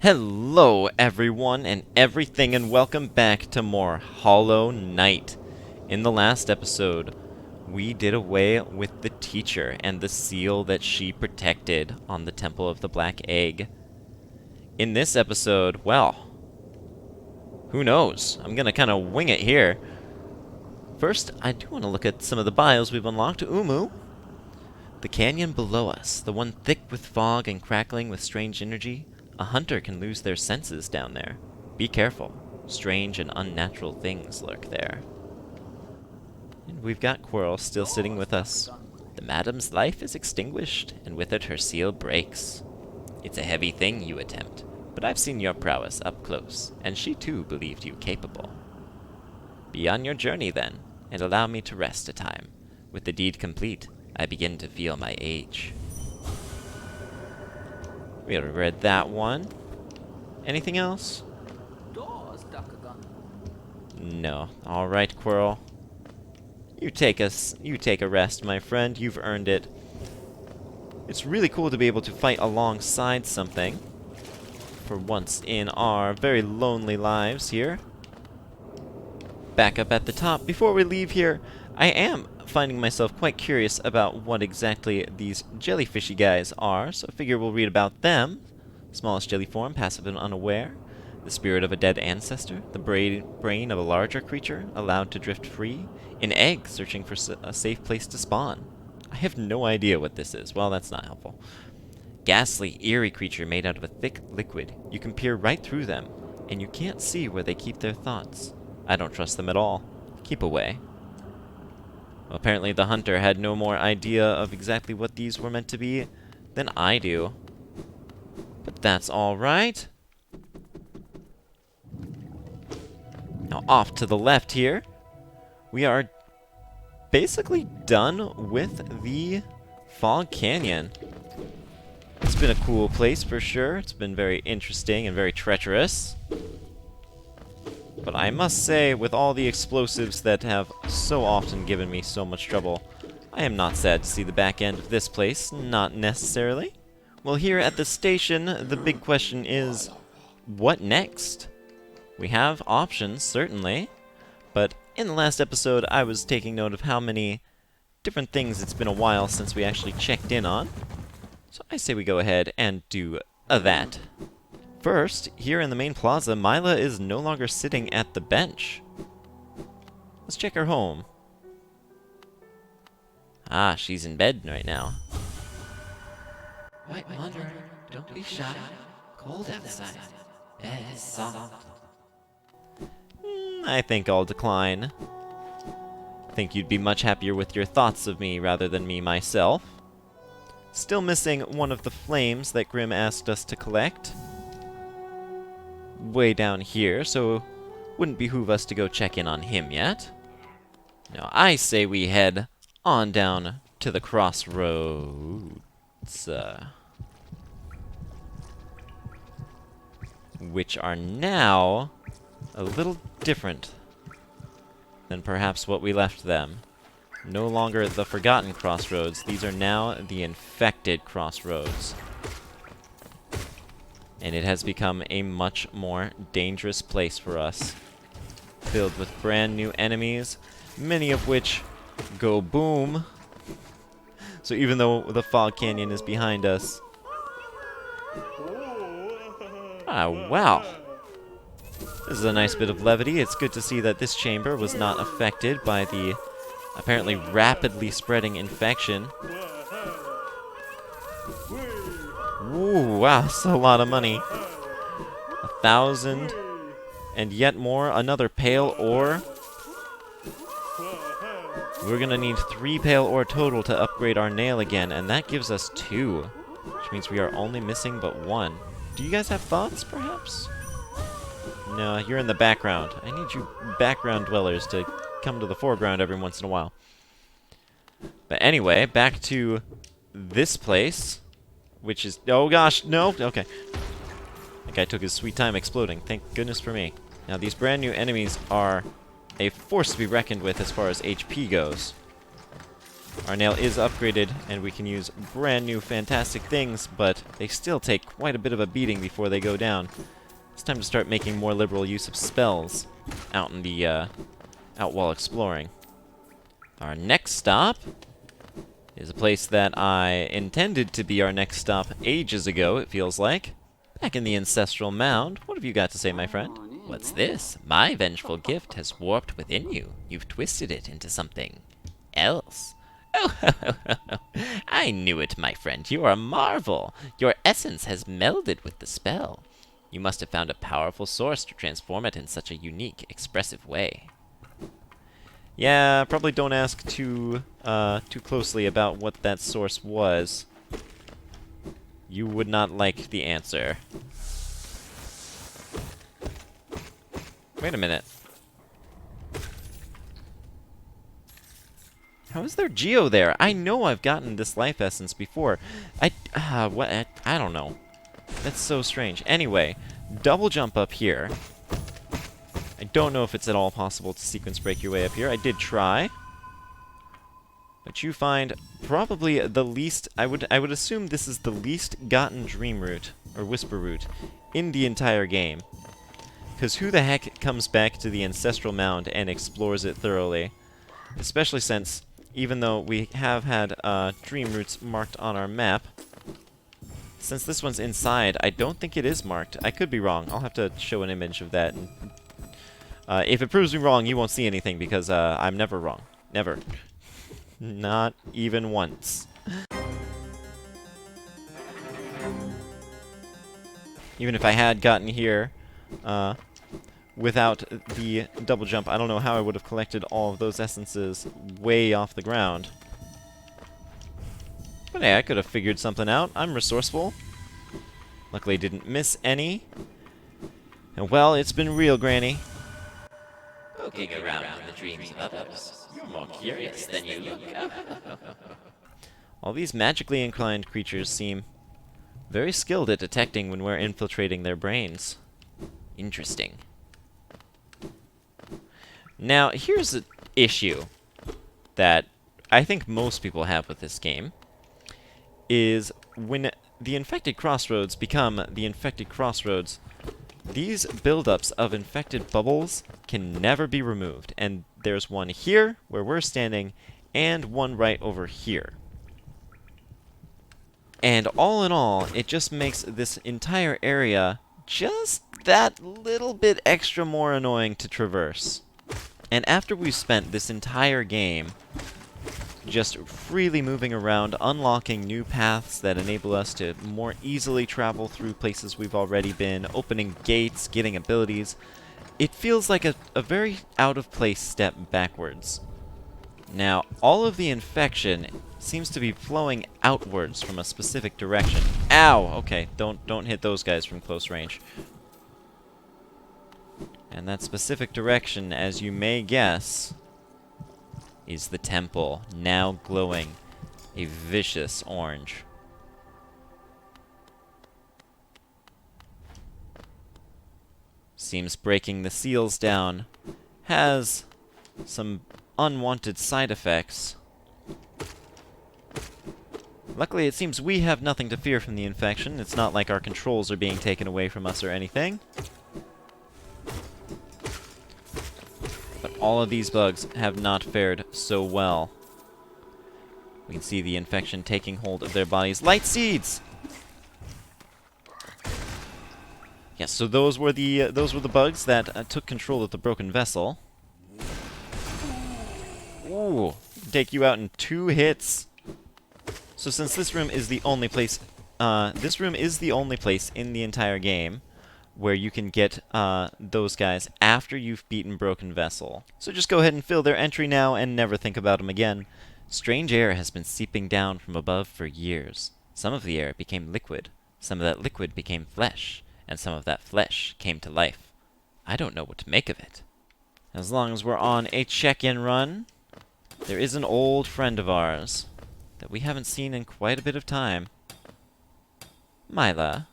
Hello everyone and everything, and welcome back to more Hollow Knight. In the last episode, we did away with the teacher and the seal that she protected on the Temple of the Black Egg. In this episode, well, who knows? I'm gonna kind of wing it here. First, I do want to look at some of the bios we've unlocked. Umu. The canyon below us, the one thick with fog and crackling with strange energy. A hunter can lose their senses down there. Be careful. Strange and unnatural things lurk there. And we've got Quirrell still sitting with us. The madam's life is extinguished, and with it her seal breaks. It's a heavy thing you attempt, but I've seen your prowess up close, and she too believed you capable. Be on your journey then, and allow me to rest a time. With the deed complete, I begin to feel my age. We already read that one. Anything else? No. Alright, Quirrell. You take a rest, my friend. You've earned it. It's really cool to be able to fight alongside something. For once in our very lonely lives here. Back up at the top. Before we leave here, I am finding myself quite curious about what exactly these jellyfishy guys are, so I figure we'll read about them. Smallest jelly form, passive and unaware. The spirit of a dead ancestor. The brain of a larger creature, allowed to drift free. An egg, searching for a safe place to spawn. I have no idea what this is. Well, that's not helpful. Ghastly, eerie creature made out of a thick liquid. You can peer right through them, and you can't see where they keep their thoughts. I don't trust them at all. Keep away. Well, apparently the hunter had no more idea of exactly what these were meant to be than I do. But that's alright. Now off to the left here, we are basically done with the Fog Canyon. It's been a cool place for sure. It's been very interesting and very treacherous. But I must say, with all the explosives that have so often given me so much trouble, I am not sad to see the back end of this place, not necessarily. Well, here at the station, the big question is, what next? We have options, certainly, but in the last episode I was taking note of how many different things it's been a while since we actually checked in on. So I say we go ahead and do that. First, here in the main plaza, Mila is no longer sitting at the bench. Let's check her home. Ah, she's in bed right now. White Wanderer, don't be shy. Cold outside. Bed is soft. I think I'll decline. I think you'd be much happier with your thoughts of me rather than me myself. Still missing one of the flames that Grimm asked us to collect. Way down here, so wouldn't behoove us to go check in on him yet. Now I say we head on down to the crossroads, which are now a little different than perhaps what we left them. No longer the forgotten crossroads, these are now the infected crossroads. And it has become a much more dangerous place for us. Filled with brand new enemies, many of which go boom. So even though the Fog Canyon is behind us... Ah, wow. This is a nice bit of levity. It's good to see that this chamber was not affected by the apparently rapidly spreading infection. Ooh, wow, that's a lot of money. 1,000, and yet more, another pale ore. We're gonna need 3 pale ore total to upgrade our nail again, and that gives us 2, which means we are only missing but 1. Do you guys have thoughts, perhaps? No, you're in the background. I need you background dwellers to come to the foreground every once in a while. But anyway, back to this place. Which is... Oh gosh, no! Okay. That guy took his sweet time exploding. Thank goodness for me. Now, these brand new enemies are a force to be reckoned with as far as HP goes. Our nail is upgraded, and we can use brand new fantastic things, but they still take quite a bit of a beating before they go down. It's time to start making more liberal use of spells out in the, out while exploring. Our next stop is a place that I intended to be our next stop ages ago, it feels like. Back in the Ancestral Mound. What have you got to say, my friend? What's this? My vengeful gift has warped within you. You've twisted it into something else. Oh, I knew it, my friend. You are a marvel. Your essence has melded with the spell. You must have found a powerful source to transform it in such a unique, expressive way. Yeah, probably don't ask too closely about what that source was. You would not like the answer. Wait a minute. How is there Geo there? I know I've gotten this life essence before. I don't know. That's so strange. Anyway, double jump up here. I don't know if it's at all possible to sequence break your way up here. I did try. But you find probably the least... I would assume this is the least gotten dream root, or whisper root, in the entire game. Because who the heck comes back to the Ancestral Mound and explores it thoroughly? Especially since, even though we have had dream roots marked on our map, since this one's inside, I don't think it is marked. I could be wrong. I'll have to show an image of that. And, if it proves me wrong, you won't see anything, because I'm never wrong. Never. Not even once. Even if I had gotten here without the double jump, I don't know how I would have collected all of those essences way off the ground. But hey, I could have figured something out. I'm resourceful. Luckily didn't miss any. And well, it's been real, Granny. Poking around in the dreams of others. You're more curious than you look. All these magically inclined creatures seem very skilled at detecting when we're infiltrating their brains. Interesting. Now, here's an issue that I think most people have with this game, is when the infected crossroads become the infected crossroads, these buildups of infected bubbles can never be removed. And there's one here, where we're standing, and one right over here. And all in all, it just makes this entire area just that little bit extra more annoying to traverse. And after we've spent this entire game just freely moving around, unlocking new paths that enable us to more easily travel through places we've already been, opening gates, getting abilities, it feels like a very out-of-place step backwards. Now, all of the infection seems to be flowing outwards from a specific direction. Ow! Okay, don't hit those guys from close range. And that specific direction, as you may guess, is the temple, now glowing a vicious orange. Seems breaking the seals down has some unwanted side effects. Luckily, it seems we have nothing to fear from the infection. It's not like our controls are being taken away from us or anything. But all of these bugs have not fared so well. We can see the infection taking hold of their bodies. Light seeds! Yes, so those were the bugs that took control of the broken vessel. Ooh, take you out in 2 hits. So since this room is the only place, in the entire game where you can get those guys after you've beaten Broken Vessel. So just go ahead and fill their entry now and never think about them again. Strange air has been seeping down from above for years. Some of the air became liquid, some of that liquid became flesh, and some of that flesh came to life. I don't know what to make of it. As long as we're on a check-in run, there is an old friend of ours that we haven't seen in quite a bit of time. Mila,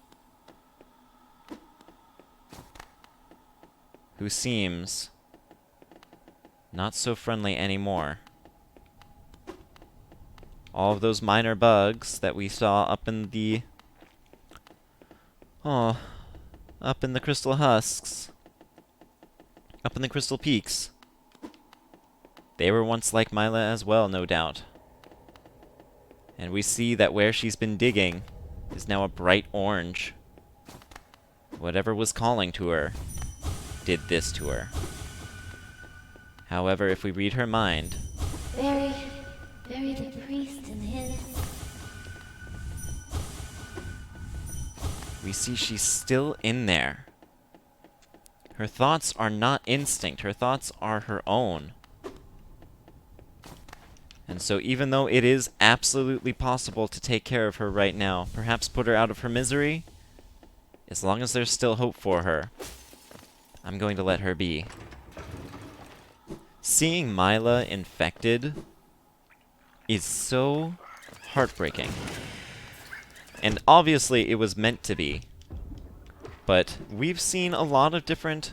who seems not so friendly anymore. all of those minor bugs that we saw up in the... Oh, up in the crystal husks. Up in the crystal peaks. They were once like Mila as well, no doubt. And we see that where she's been digging is now a bright orange. Whatever was calling to her did this to her. However, if we read her mind... Bury the priest in his... we see she's still in there. Her thoughts are not instinct. Her thoughts are her own. And so even though it is absolutely possible to take care of her right now, perhaps put her out of her misery, as long as there's still hope for her, I'm going to let her be. Seeing Mila infected is so heartbreaking. And obviously it was meant to be. But we've seen a lot of different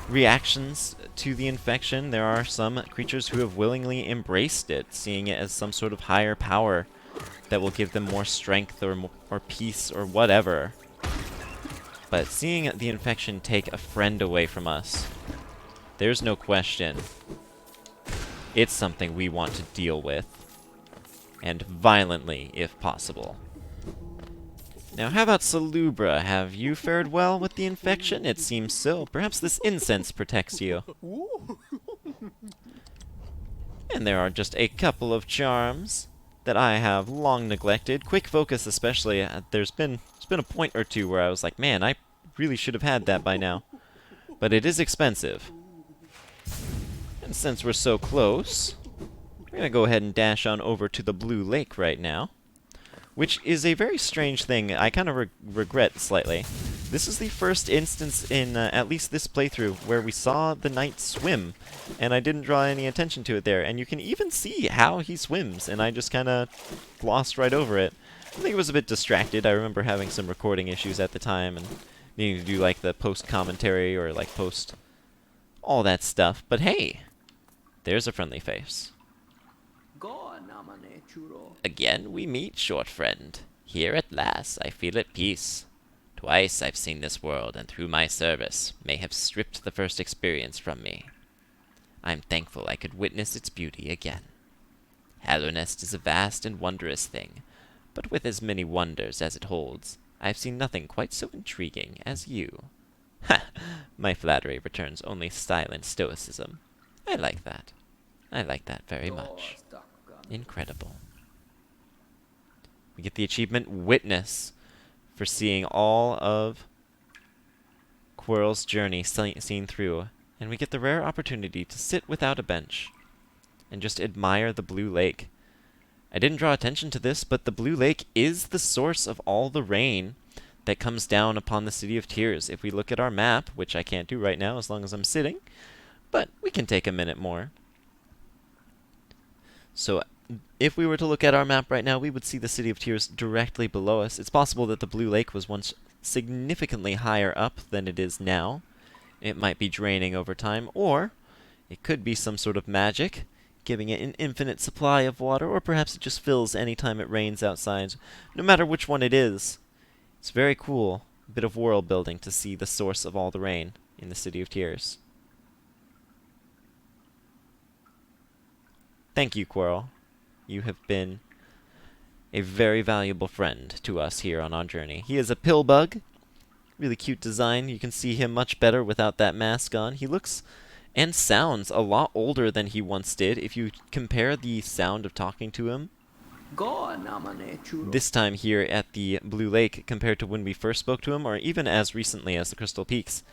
reactions to the infection. There are some creatures who have willingly embraced it, seeing it as some sort of higher power that will give them more strength or peace or whatever. But seeing the infection take a friend away from us, there's no question. It's something we want to deal with. And violently, if possible. Now, how about Salubra? Have you fared well with the infection? It seems so. Perhaps this incense protects you. And there are just a couple of charms that I have long neglected. Quick focus especially. There's been a point or two where I was like, man, I really should have had that by now. But it is expensive. And since we're so close, we're going to go ahead and dash on over to the Blue Lake right now. Which is a very strange thing. I kind of regret slightly. This is the first instance in at least this playthrough where we saw the knight swim, and I didn't draw any attention to it there. And you can even see how he swims, and I just kind of glossed right over it. I think it was a bit distracted. I remember having some recording issues at the time and needing to do like the post-commentary or like post all that stuff. But hey, there's a friendly face. Again we meet, short friend. Here at last I feel at peace. Twice I've seen this world, and through my service may have stripped the first experience from me. I'm thankful I could witness its beauty again. Hallownest is a vast and wondrous thing, but with as many wonders as it holds, I've seen nothing quite so intriguing as you. Ha! My flattery returns only silent stoicism. I like that. I like that very much. Incredible. We get the achievement Witness for seeing all of Quirrell's journey seen through. And we get the rare opportunity to sit without a bench and just admire the Blue Lake. I didn't draw attention to this, but the Blue Lake is the source of all the rain that comes down upon the City of Tears. If we look at our map, which I can't do right now as long as I'm sitting, but we can take a minute more. So if we were to look at our map right now, we would see the City of Tears directly below us. It's possible that the Blue Lake was once significantly higher up than it is now. It might be draining over time, or it could be some sort of magic, giving it an infinite supply of water, or perhaps it just fills anytime it rains outside. No matter which one it is, it's very cool. A bit of world building to see the source of all the rain in the City of Tears. Thank you, Quirrell. You have been a very valuable friend to us here on our journey. He is a pillbug. Really cute design. You can see him much better without that mask on. He looks and sounds a lot older than he once did. If you compare the sound of talking to him this time here at the Blue Lake compared to when we first spoke to him, or even as recently as the Crystal Peaks,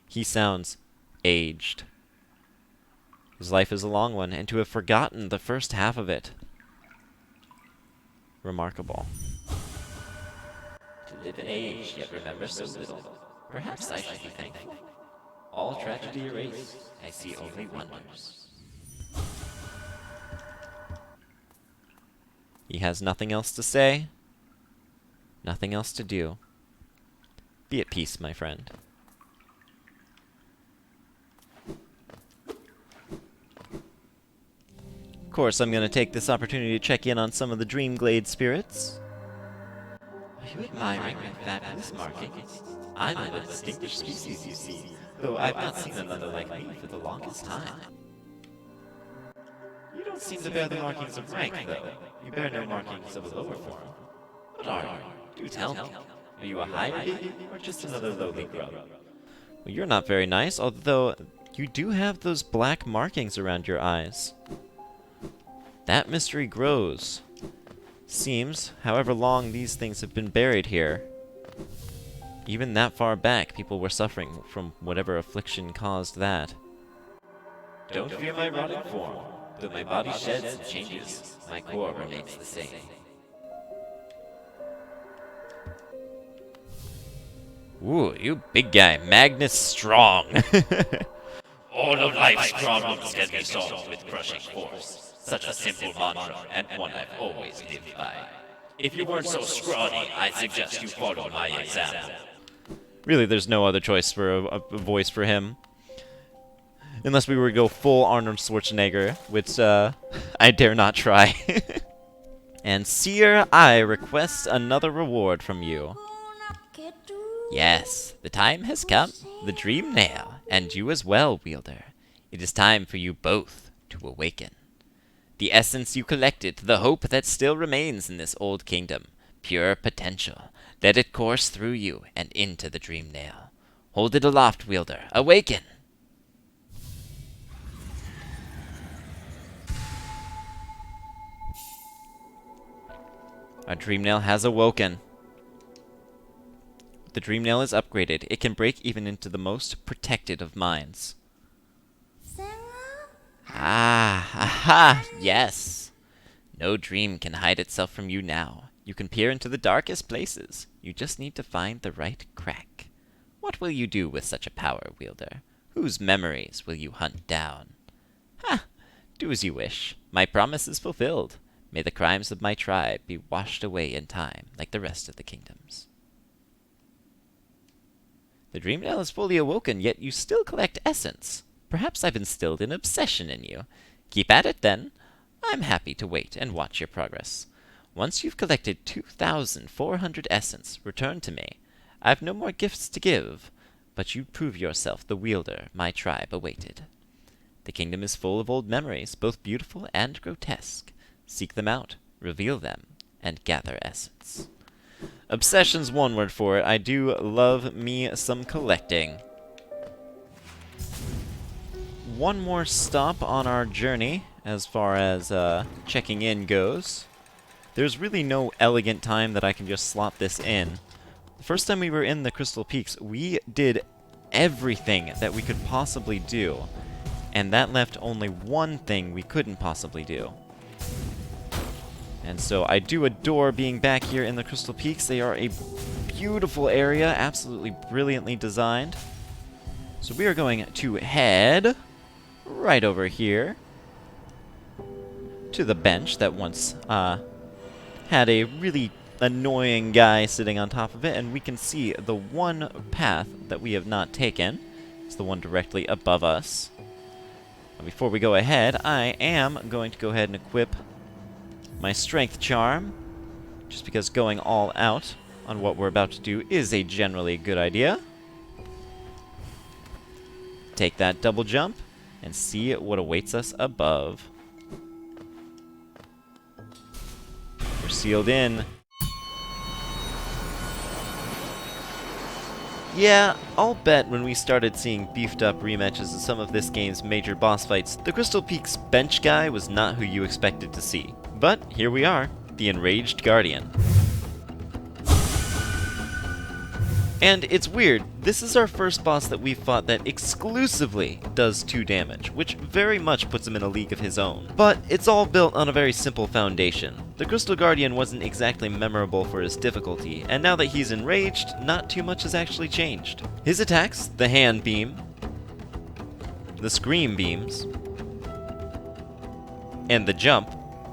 he sounds aged. His life is a long one, and to have forgotten the first half of it. Remarkable. To live in age, yet remember so little. Perhaps I should be thankful. All tragedy erased, I see only wonders. He has nothing else to say, nothing else to do. Be at peace, my friend. course, I'm gonna take this opportunity to check in on some of the Dreamglade spirits. Are you admiring my fabulous markings? I'm of a distinguished species, you see, though I've not seen another like me for the longest time. You don't seem to bear the markings of rank, though. You bear no markings of a lower form. What are you? Do tell me. Are you a higher being, or just another lowly grub? Well, you're not very nice, although you do have those black markings around your eyes. That mystery grows. Seems, however long these things have been buried here, even that far back, people were suffering from whatever affliction caused that. Don't fear my rotting form. Though my body sheds and changes, my core remains the same. Ooh, you big guy, Magnus Strong. All of life's problems can be solved with crushing force. Such a simple mantra, and one I've always lived by. If you weren't so scrawny, I suggest you follow my example. Really, there's no other choice for a voice for him. Unless we were to go full Arnold Schwarzenegger, which I dare not try. And Seer, I request another reward from you. Yes, the time has come. The dream nail, and you as well, Wielder. It is time for you both to awaken. The essence you collected, the hope that still remains in this old kingdom, pure potential. Let it course through you and into the dream nail. Hold it aloft, Wielder. Awaken! Our dream nail has awoken. The dream nail is upgraded. It can break even into the most protected of minds. Aha, yes. No dream can hide itself from you now. You can peer into the darkest places. You just need to find the right crack. What will you do with such a power, Wielder? Whose memories will you hunt down? Ha! Do as you wish. My promise is fulfilled. May the crimes of my tribe be washed away in time, like the rest of the kingdoms. The dream nail is fully awoken, yet you still collect essence. Perhaps I've instilled an obsession in you. Keep at it, then. I'm happy to wait and watch your progress. Once you've collected 2,400 essence, return to me. I've no more gifts to give, but you prove yourself the wielder my tribe awaited. The kingdom is full of old memories, both beautiful and grotesque. Seek them out, reveal them, and gather essence. Obsession's one word for it. I do love me some collecting. One more stop on our journey as far as checking in goes. There's really no elegant time that I can just slot this in. The first time we were in the Crystal Peaks, we did everything that we could possibly do, and that left only one thing we couldn't possibly do. And so I do adore being back here in the Crystal Peaks. They are a beautiful area, absolutely brilliantly designed. So we are going to head right over here to the bench that once had a really annoying guy sitting on top of it, and we can see the one path that we have not taken. It's the one directly above us. Before we go ahead, I am going to go ahead and equip my strength charm, just because going all out on what we're about to do is a generally good idea. Take that double jump and see what awaits us above. We're sealed in. Yeah, I'll bet when we started seeing beefed up rematches of some of this game's major boss fights, the Crystal Peaks bench guy was not who you expected to see. But here we are, the Enraged Guardian. And it's weird, this is our first boss that we've fought that exclusively does 2 damage, which very much puts him in a league of his own. But it's all built on a very simple foundation. The Crystal Guardian wasn't exactly memorable for his difficulty, and now that he's enraged, not too much has actually changed. His attacks, the hand beam, the scream beams, and the jump,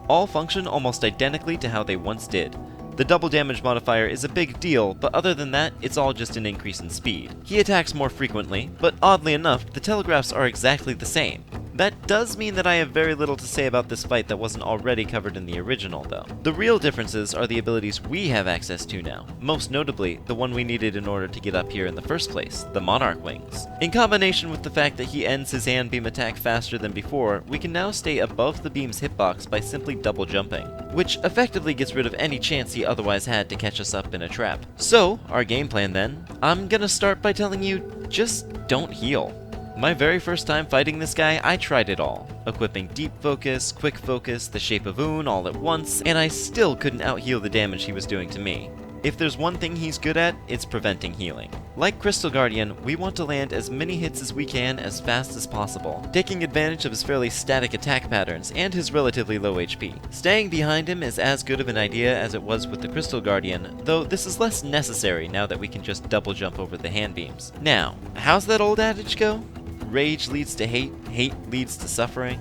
all function almost identically to how they once did. The double damage modifier is a big deal, but other than that, it's all just an increase in speed. He attacks more frequently, but oddly enough, the telegraphs are exactly the same. That does mean that I have very little to say about this fight that wasn't already covered in the original, though. The real differences are the abilities we have access to now, most notably the one we needed in order to get up here in the first place, the Monarch Wings. In combination with the fact that he ends his hand beam attack faster than before, we can now stay above the beam's hitbox by simply double jumping, which effectively gets rid of any chance he otherwise had to catch us up in a trap. So, our game plan then, I'm gonna start by telling you, just don't heal. My very first time fighting this guy, I tried it all. Equipping Deep Focus, Quick Focus, the Shape of Un all at once, and I still couldn't out-heal the damage he was doing to me. If there's one thing he's good at, it's preventing healing. Like Crystal Guardian, we want to land as many hits as we can as fast as possible, taking advantage of his fairly static attack patterns and his relatively low HP. Staying behind him is as good of an idea as it was with the Crystal Guardian, though this is less necessary now that we can just double jump over the hand beams. Now, how's that old adage go? Rage leads to hate, hate leads to suffering?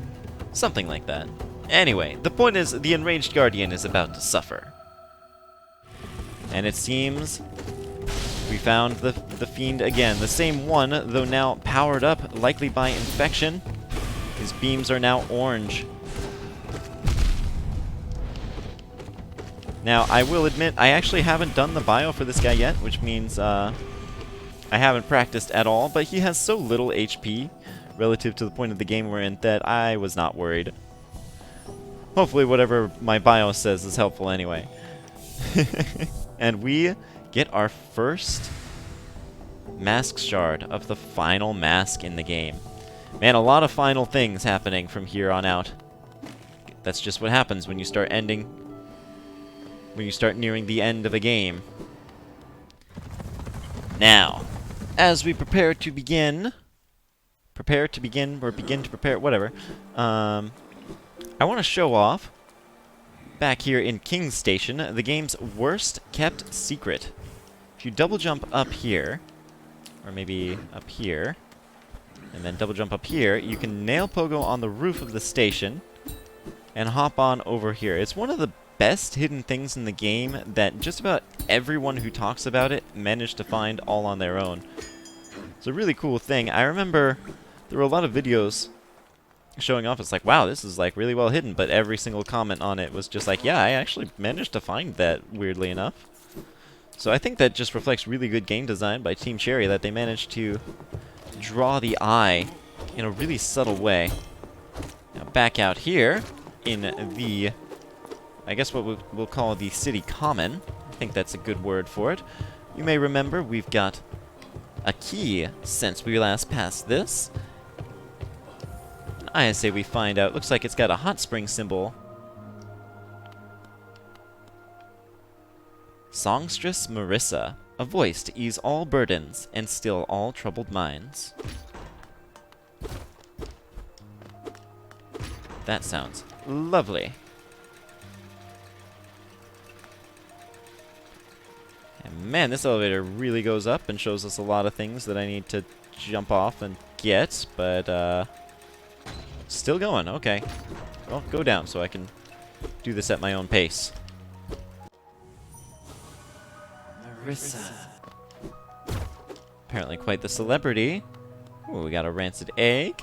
Something like that. Anyway, the point is, the Enraged Guardian is about to suffer. And it seems we found the fiend again. The same one, though now powered up, likely by infection. His beams are now orange. Now, I will admit, I actually haven't done the bio for this guy yet, which means I haven't practiced at all, but he has so little HP relative to the point of the game we're in that I was not worried. Hopefully whatever my bio says is helpful anyway. And we get our first mask shard of the final mask in the game. Man, a lot of final things happening from here on out. That's just what happens when you start nearing the end of a game. Now, as we prepare to begin, whatever, I want to show off, back here in King's Station, the game's worst kept secret. If you double jump up here, or maybe up here, and then double jump up here, you can nail Pogo on the roof of the station, and hop on over here. It's one of the best hidden things in the game that just about everyone who talks about it managed to find all on their own. It's a really cool thing. I remember there were a lot of videos showing off. It's like, wow, this is like really well hidden, but every single comment on it was just like, yeah, I actually managed to find that, weirdly enough. So I think that just reflects really good game design by Team Cherry, that they managed to draw the eye in a really subtle way. Now back out here in the, I guess what we'll call the City Common. I think that's a good word for it. You may remember we've got a key since we last passed this. I say we find out. Looks like it's got a hot spring symbol. Songstress Marissa, a voice to ease all burdens and still all troubled minds. That sounds lovely. And man, this elevator really goes up and shows us a lot of things that I need to jump off and get, but still going, okay. Well, go down so I can do this at my own pace. Marissa. Apparently quite the celebrity. Ooh, we got a rancid egg.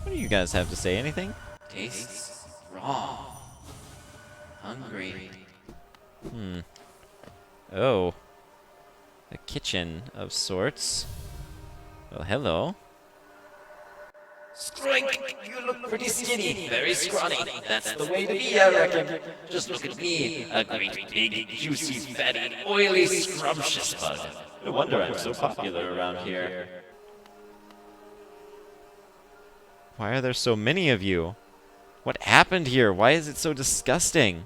What do you guys have to say? Anything? Tastes raw. Hungry. Oh. A kitchen of sorts. Well, hello. Strike! You look pretty skinny, very scrawny. That's the way to be, I reckon. Just look at me, a great big, juicy, fatty, oily, scrumptious bug. No wonder I'm so popular around here. Why are there so many of you? What happened here? Why is it so disgusting?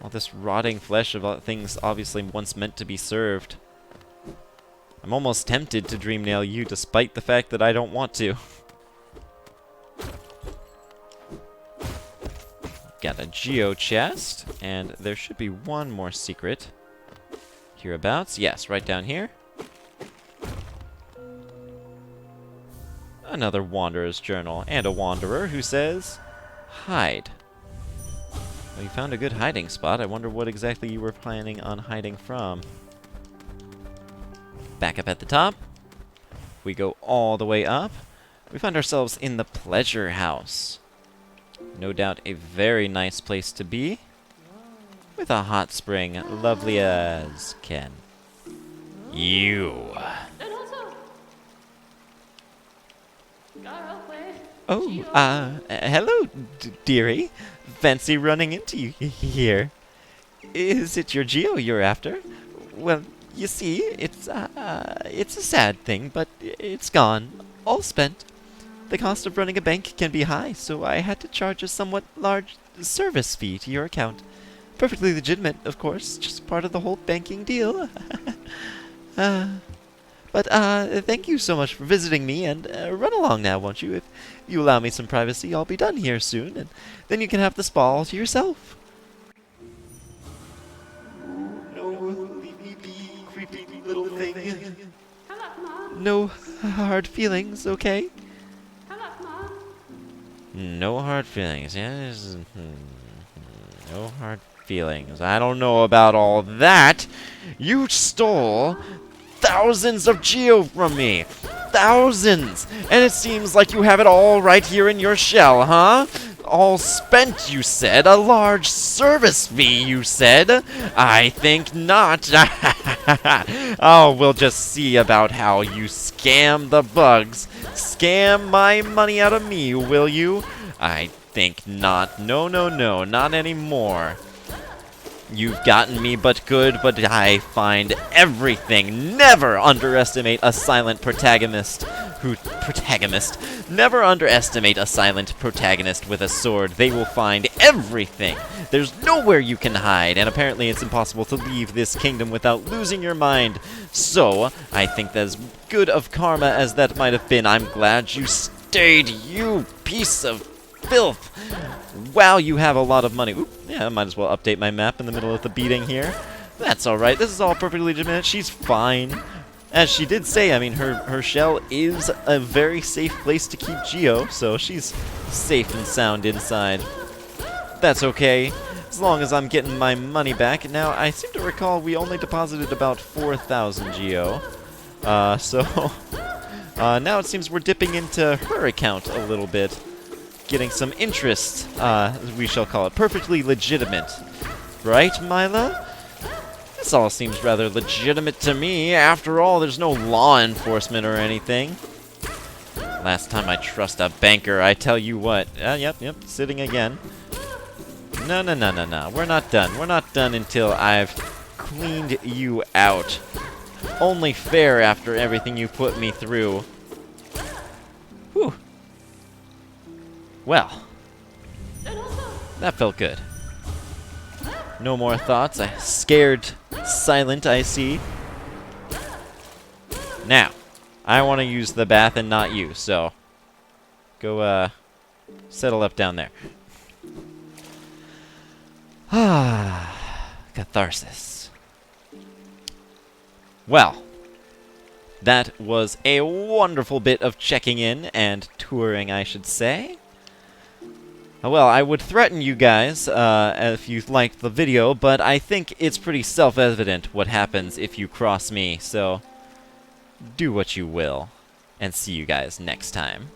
All this rotting flesh of things obviously once meant to be served. I'm almost tempted to dream nail you despite the fact that I don't want to. Got a geo chest, and there should be one more secret hereabouts. Yes, right down here. Another wanderer's journal, and a wanderer who says, hide. Well, you found a good hiding spot. I wonder what exactly you were planning on hiding from. Back up at the top. We go all the way up. We find ourselves in the Pleasure House. No doubt a very nice place to be. With a hot spring, lovely as can. You. Oh, hello, dearie. Fancy running into you here. Is it your Geo you're after? Well, you see, it's a sad thing, but it's gone. All spent. The cost of running a bank can be high, so I had to charge a somewhat large service fee to your account. Perfectly legitimate, of course, just part of the whole banking deal. But thank you so much for visiting me, and run along now, won't you? If you allow me some privacy, I'll be done here soon, and then you can have the spa all to yourself. No, leave me be, creepy little thing. No hard feelings, okay? No hard feelings. Yes. No hard feelings. I don't know about all that. You stole thousands of Geo from me. Thousands! And it seems like you have it all right here in your shell, huh? All spent, you said. A large service fee, you said. I think not. Oh, we'll just see about how you scam the bugs. Scam my money out of me, will you? I think not. No, no, no, not anymore. You've gotten me but good, but I find everything. Never underestimate a silent protagonist. Never underestimate a silent protagonist with a sword. They will find everything. There's nowhere you can hide, and apparently it's impossible to leave this kingdom without losing your mind. So, I think that as good of karma as that might have been, I'm glad you stayed, you piece of filth. Wow, you have a lot of money. Oop, yeah, I might as well update my map in the middle of the beating here. That's alright, this is all perfectly legitimate. She's fine. As she did say, I mean, her shell is a very safe place to keep Geo, so she's safe and sound inside. That's okay, as long as I'm getting my money back. Now, I seem to recall we only deposited about 4,000 Geo. Now it seems we're dipping into her account a little bit. Getting some interest, we shall call it. Perfectly legitimate. Right, Mila? This all seems rather legitimate to me. After all, there's no law enforcement or anything. Last time I trust a banker, I tell you what. Yep, sitting again. No. We're not done. We're not done until I've cleaned you out. Only fair after everything you put me through. Whew. Well, that felt good. No more thoughts. I scared silent, I see. Now, I want to use the bath and not you, so go settle up down there. Ah, catharsis. Well, that was a wonderful bit of checking in and touring, I should say. Well, I would threaten you guys if you liked the video, but I think it's pretty self-evident what happens if you cross me, so do what you will, and see you guys next time.